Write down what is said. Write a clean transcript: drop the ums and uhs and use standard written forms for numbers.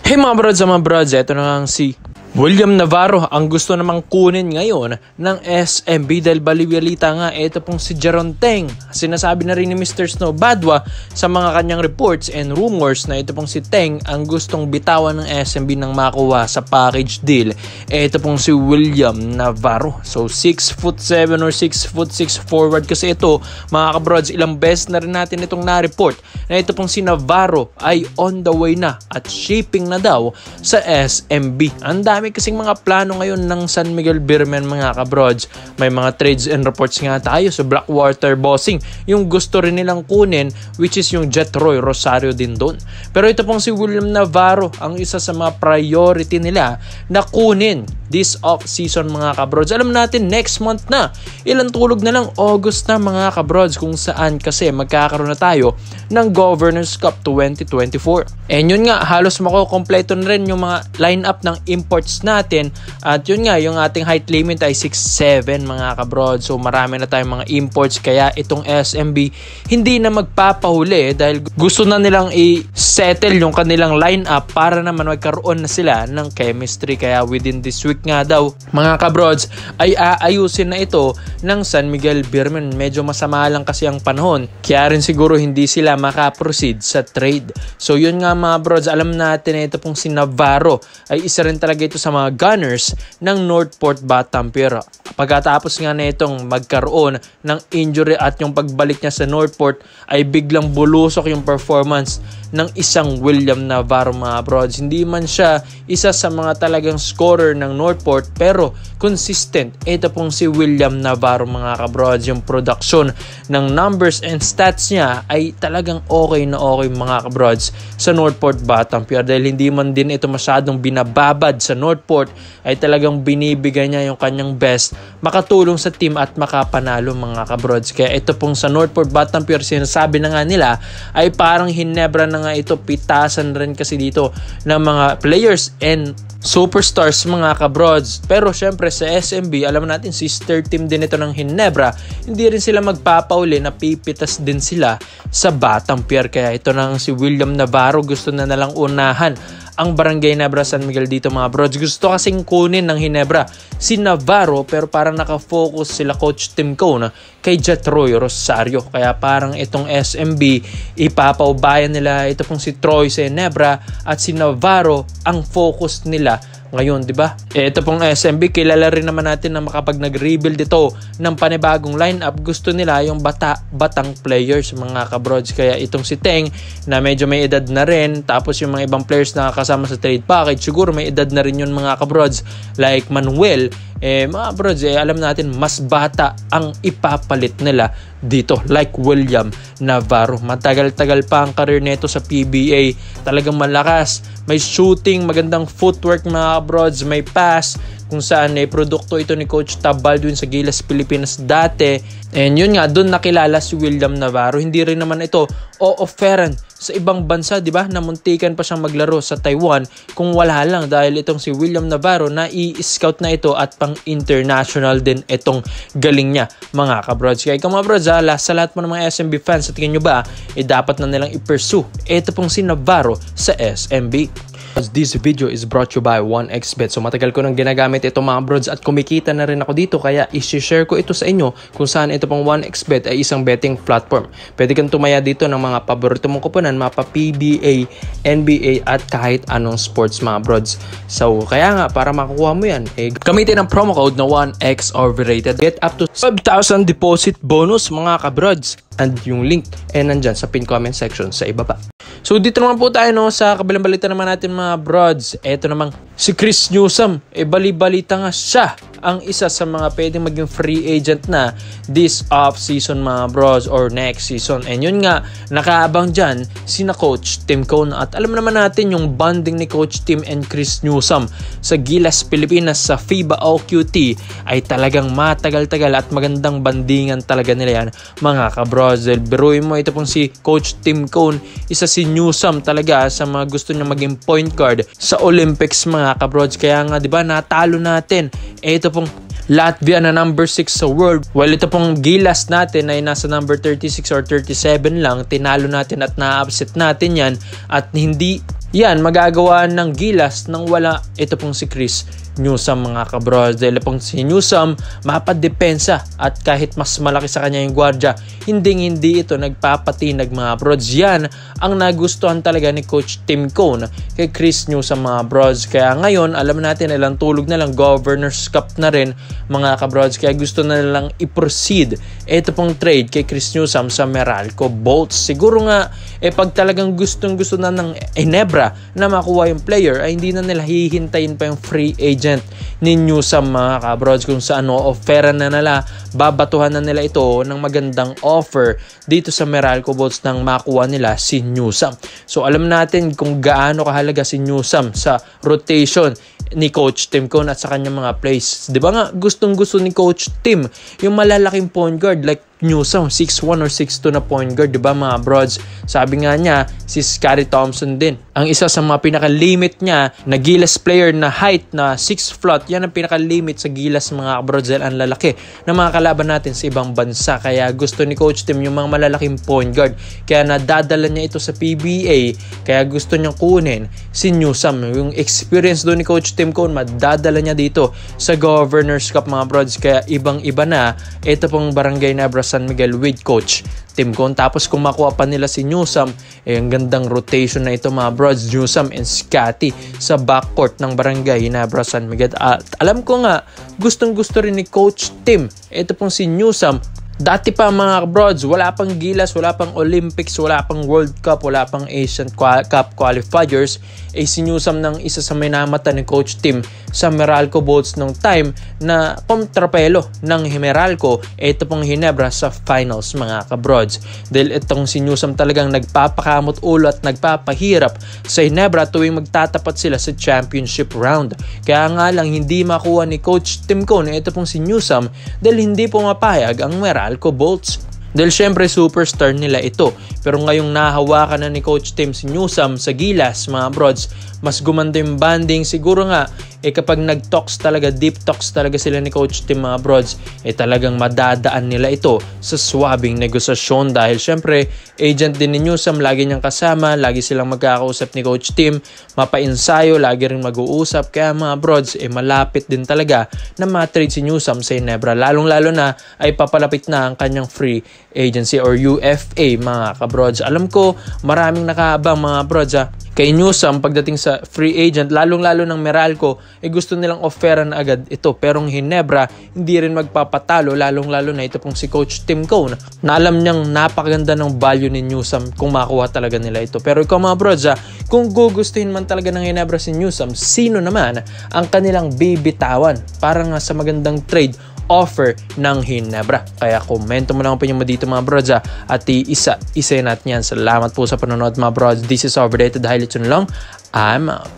Hey mga brods, eto na nga si William Navarro ang gusto namang kunin ngayon ng SMB dahil balibalita nga ito pong si Jeron Teng. Sinasabi na rin ni Mr. Snow Badwa sa mga kanyang reports and rumors na ito pong si Teng ang gustong bitawan ng SMB nang makuha sa package deal. Ito pong si William Navarro. So 6'7" or 6'6" forward kasi ito mga kabrods. Ilang beses na rin natin itong na-report na ito pong si Navarro ay on the way na at shipping na daw sa SMB. Ang dami kasing mga plano ngayon ng San Miguel Beermen mga kabrods. May mga trades and reports nga tayo sa Blackwater Bossing yung gusto rin nilang kunin, which is yung Jetroy Rosario din doon. Pero ito pong si William Navarro ang isa sa mga priority nila na kunin this off-season mga kabrods. Alam natin next month na, ilang tulog na lang, August na mga kabrods, kung saan kasi magkakaroon na tayo ng Governors Cup 2024. And yun nga, halos makukompleto na rin yung mga lineup ng imports natin. At yun nga, yung ating height limit ay 6'7" mga kabrods. So marami na tayong mga imports, kaya itong SMB hindi na magpapahuli dahil gusto na nilang i-settle yung kanilang lineup para naman magkaroon na sila ng chemistry. Kaya within this week nga daw mga kabrods ay aayusin na ito ng San Miguel Beermen. Medyo masama lang kasi ang panahon, kaya rin siguro hindi sila makaproceed sa trade. So yun nga mga brods, alam natin na ito pong si Navarro ay isa rin talaga ito sa mga gunners ng Northport Batampier. Pagkatapos nga na itong magkaroon ng injury at yung pagbalik niya sa Northport ay biglang bulusok yung performance ng isang William Navarro mga brods. Hindi man siya isa sa mga talagang scorer ng Northport pero consistent ito pong si William Navarro mga kabrods. Yung production ng numbers and stats niya ay talagang okay na okay mga kabrods sa Northport Batampier dahil hindi man din ito masyadong binababad sa Northport, ay talagang binibigay niya yung kanyang best makatulong sa team at makapanalo mga kabrods. Kaya ito pong sa Northport Batampier, sinasabi na nga nila ay parang Hinebra na nga ito, pitasan rin kasi dito ng mga players and superstars mga kabrods. Pero syempre sa SMB, alam natin sister team din ito ng Hinebra, hindi rin sila magpapauli na pipitas din sila sa Batampier. Kaya ito nang si William Navarro gusto na nalang unahan ang Barangay Nebra San Miguel dito mga brods. Gusto kasing kunin ng Hinebra si Navarro pero parang nakafocus sila Coach Tim Cone kay Jetroy Rosario. Kaya parang itong SMB ipapaubayan nila ito pong si Troy sa Hinebra at si Navarro ang focus nila ngayon, di ba? Ito pong SMB, kilala rin naman natin na makapag nag-rebuild ito ng panibagong lineup, gusto nila yung batang players mga kabrods. Kaya itong si Teng na medyo may edad na rin, tapos yung mga ibang players na kasama sa trade package, siguro may edad na rin yun mga kabrods, like Manuel. Mga brods, alam natin mas bata ang ipapalit nila dito, like William Navarro. Matagal-tagal pa ang career nito sa PBA, talagang malakas, may shooting, magandang footwork mga brods, may pass, kung saan produkto ito ni Coach Tab Baldwin sa Gilas Pilipinas dati. And yun nga, doon nakilala si William Navarro. Hindi rin naman ito o-offeran sa ibang bansa, di ba? Namuntikan pa siyang maglaro sa Taiwan kung wala lang, dahil itong si William Navarro na i-scout na ito at pang international din itong galing niya mga kabrods. Kaya ikaw mga brods, sa lahat mo ng mga SMB fans, sa tingin nyo ba dapat na nilang i-pursue ito pong si Navarro sa SMB? This video is brought to you by 1xBet. So matagal ko nang ginagamit ito mga brods at kumikita na rin ako dito, kaya i-share ko ito sa inyo kung saan ito pong 1xBet ay isang betting platform. Pwede kang tumaya dito ng mga paborito mong kuponan, mapa PBA, NBA at kahit anong sports mga brods. So kaya nga, para makukuha mo yan, gamitin ang promo code na 1x overrated. Get up to 5,000 deposit bonus mga kabrods. And yung link nandyan sa pin comment section sa ibaba. So dito naman po tayo sa kabilang balita naman natin mga brods. Ito namang si Chris Newsome, bali-balita nga siya ang isa sa mga pwedeng maging free agent na this off-season mga bros or next season. And yun nga, nakaabang dyan sina Coach Tim Cone. At alam naman natin yung bonding ni Coach Tim and Chris Newsome sa Gilas Pilipinas sa FIBA OQT ay talagang matagal-tagal at magandang bandingan talaga nila yan mga kabros. Biruin mo, ito pong si Coach Tim Cone, isa si Newsome talaga sa mga gusto niya maging point guard sa Olympics mga kabros. Kaya nga diba, natalo natin ito pong Latvia na number 6 sa world. While ito pong Gilas natin ay nasa number 36 or 37 lang, tinalo natin at na-upset natin yan at hindi yan magagawa ng gilas nang wala ito pong si Chris Newsome mga kabrods. Dahil pong si Newsome mapadepensa at kahit mas malaki sa kanya yung gwardya, hindi ito nagpapatinag mga brods. Yan ang nagustuhan talaga ni Coach Tim Cone kay Chris Newsome mga brods. Kaya ngayon alam natin ilang tulog na lang, Governor's Cup na rin mga kabrods. Kaya gusto na lang i-proceed ito pong trade kay Chris Newsome sa Meralco Bolts. Siguro nga pag talagang gusto na ng Ginebra na makuha yung player ay hindi na nila hihintayin pa yung free agent ni Newsome mga kabrods, kung saan offeran na nila, babatuhan na nila ito ng magandang offer dito sa Meralco Bolts nang makuha nila si Newsome. So alam natin kung gaano kahalaga si Newsome sa rotation ni Coach Tim Cone at sa kanyang mga plays. Di ba nga gustong-gusto ni Coach Tim yung malalaking point guard like Newsome, 6'1 or 6'2 na point guard, di ba mga brods? Sabi nga niya, si Scottie Thompson din. Ang isa sa mga pinaka-limit niya na gilas player na height na 6 float, yan ang pinaka-limit sa gilas mga brods dahil ang lalaki ng mga kalaban natin sa ibang bansa. Kaya gusto ni Coach Tim yung mga malalaking point guard. Kaya nadadala niya ito sa PBA, kaya gusto niyang kunin si Newsome. Yung experience doon ni Coach Tim Cone, madadala niya dito sa Governor's Cup mga brods. Kaya ibang-iba na ito pong Barangay Nebra San Miguel with Coach Tim Cone. Tapos kung makuha pa nila si Newsome, ang gandang rotation na ito mga brods, Newsome and Scottie sa backcourt ng Barangay Ginebra San Miguel. At alam ko nga, gustong-gusto rin ni Coach Tim ito pong si Newsome. Dati pa mga brods, wala pang gilas, wala pang Olympics, wala pang World Cup, wala pang Asian Cup qualifiers, si Newsome ng isa sa may namata ni Coach Tim sa Meralco Bolts nung time na pamtrapelo ng Meralco ito pong Ginebra sa finals mga kabrods. Dahil itong si Newsome talagang nagpapakamot ulo at nagpapahirap sa Ginebra tuwing magtatapat sila sa championship round. Kaya nga lang hindi makuha ni Coach Tim Cone ito pong si Newsome dahil hindi pumapayag ang Meralco Bolts. Dahil syempre superstar nila ito. Pero ngayong nahawakan na ni Coach Tim si Newsome sa gilas mga brods, mas gumanda yung banding. Siguro nga kapag nag-talks talaga, deep talks talaga sila ni Coach Tim mga brods, talagang madadaan nila ito sa swabing negosasyon. Dahil syempre agent din ni Newsome, lagi niyang kasama, lagi silang magkakausap ni Coach Tim, mapa-insayo, lagi rin mag-uusap. Kaya mga brods malapit din talaga na ma-trade si Newsome sa Ginebra. Lalong-lalo na ay papalapit na ang kanyang free agency or UFA mga kabrods. Alam ko maraming nakaabang mga brods kay Newsome pagdating sa free agent, lalong-lalo ng Meralco gusto nilang offeran na agad ito. Pero ang Ginebra hindi rin magpapatalo, lalong-lalo na ito pong si Coach Tim Cone na alam niyang napakaganda ng value ni Newsome kung makuha talaga nila ito. Pero ikaw mga brods, kung gugustuhin man talaga ng Ginebra si Newsome, sino naman ang kanilang bibitawan para nga sa magandang trade offer ng Ginebra? Kaya komento mo lang ang opinion mo dito mga brods at isa natin yan. Salamat po sa panonood mga brods. This is Overdated Highlights lang. I'm out.